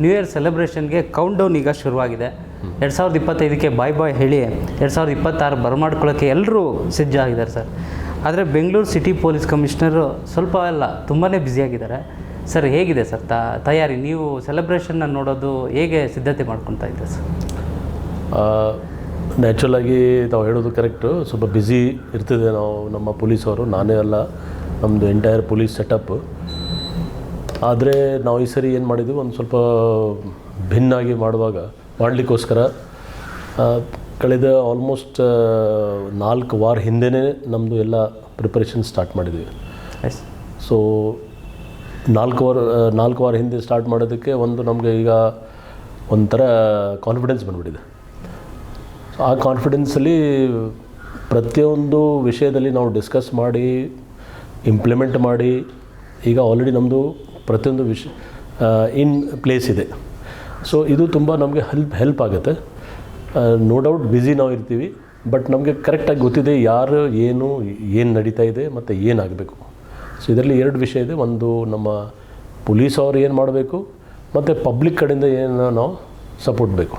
New year ಸೆಲೆಬ್ರೇಷನ್ಗೆ count down ಈಗ ಶುರುವಾಗಿದೆ. 2025ಕ್ಕೆ ಬಾಯ್ ಹೇಳಿ 2026 ಬರಮಾಡ್ಕೊಳ್ಳೋಕ್ಕೆ ಎಲ್ಲರೂ ಸಜ್ಜಾಗಿದ್ದಾರೆ ಸರ್. ಆದರೆ ಬೆಂಗಳೂರು ಸಿಟಿ ಪೊಲೀಸ್ ಕಮಿಷನರು ಸ್ವಲ್ಪ ಎಲ್ಲ ತುಂಬಾ ಬ್ಯುಸಿಯಾಗಿದ್ದಾರೆ ಸರ್. ಹೇಗಿದೆ ಸರ್ ತಯಾರಿ? ನೀವು ಸೆಲೆಬ್ರೇಷನ್ನ ನೋಡೋದು ಹೇಗೆ ಸಿದ್ಧತೆ ಮಾಡ್ಕೊತಾ ಇದ್ದೀರಾ ಸರ್? ನ್ಯಾಚುರಲಾಗಿ ನಾವು ಹೇಳೋದು ಕರೆಕ್ಟು. ಸ್ವಲ್ಪ ಬ್ಯುಸಿ ಇರ್ತಿದೆ ನಾವು, ನಮ್ಮ ಪೊಲೀಸವರು, ನಾನೇ ಅಲ್ಲ, ನಮ್ಮದು ಎಂಟೈರ್ ಪೊಲೀಸ್ ಸೆಟಪ್. ಆದರೆ ನಾವು ಈ ಸರಿ ಏನು ಮಾಡಿದ್ವಿ, ಒಂದು ಸ್ವಲ್ಪ ಭಿನ್ನಾಗಿ ಮಾಡಲಿಕ್ಕೋಸ್ಕರ ಕಳೆದ ಆಲ್ಮೋಸ್ಟ್ 4 ವಾರ ಹಿಂದೆಯೇ ನಮ್ಮದು ಎಲ್ಲ ಪ್ರಿಪರೇಷನ್ ಸ್ಟಾರ್ಟ್ ಮಾಡಿದ್ವಿ. ಸೊ 4 ವಾರ ಹಿಂದೆ ಸ್ಟಾರ್ಟ್ ಮಾಡೋದಕ್ಕೆ ನಮಗೆ ಈಗ ಒಂಥರ ಕಾನ್ಫಿಡೆನ್ಸ್ ಬಂದುಬಿಟ್ಟಿದೆ. ಸೊ ಆ ಕಾನ್ಫಿಡೆನ್ಸಲ್ಲಿ ಪ್ರತಿಯೊಂದು ವಿಷಯದಲ್ಲಿ ನಾವು ಡಿಸ್ಕಸ್ ಮಾಡಿ ಇಂಪ್ಲಿಮೆಂಟ್ ಮಾಡಿ ಈಗ ಆಲ್ರೆಡಿ ನಮ್ಮದು ಪ್ರತಿಯೊಂದು ಇನ್ ಪ್ಲೇಸ್ ಇದೆ. ಸೊ ಇದು ತುಂಬ ನಮಗೆ ಹೆಲ್ಪ್ ಆಗುತ್ತೆ. ನೋ ಡೌಟ್ ಬ್ಯುಸಿ ನಾವು ಇರ್ತೀವಿ, ಬಟ್ ನಮಗೆ ಕರೆಕ್ಟಾಗಿ ಗೊತ್ತಿದೆ ಯಾರು ಏನು ನಡೀತಾ ಇದೆ ಮತ್ತು ಏನಾಗಬೇಕು. ಸೊ ಇದರಲ್ಲಿ 2 ವಿಷಯ ಇದೆ. ಒಂದು, ನಮ್ಮ ಪೊಲೀಸ್ ಅವರು ಏನು ಮಾಡಬೇಕು ಮತ್ತು ಪಬ್ಲಿಕ್ ಕಡೆಯಿಂದ ಏನು ನಾವು ಸಪೋರ್ಟ್ ಬೇಕು.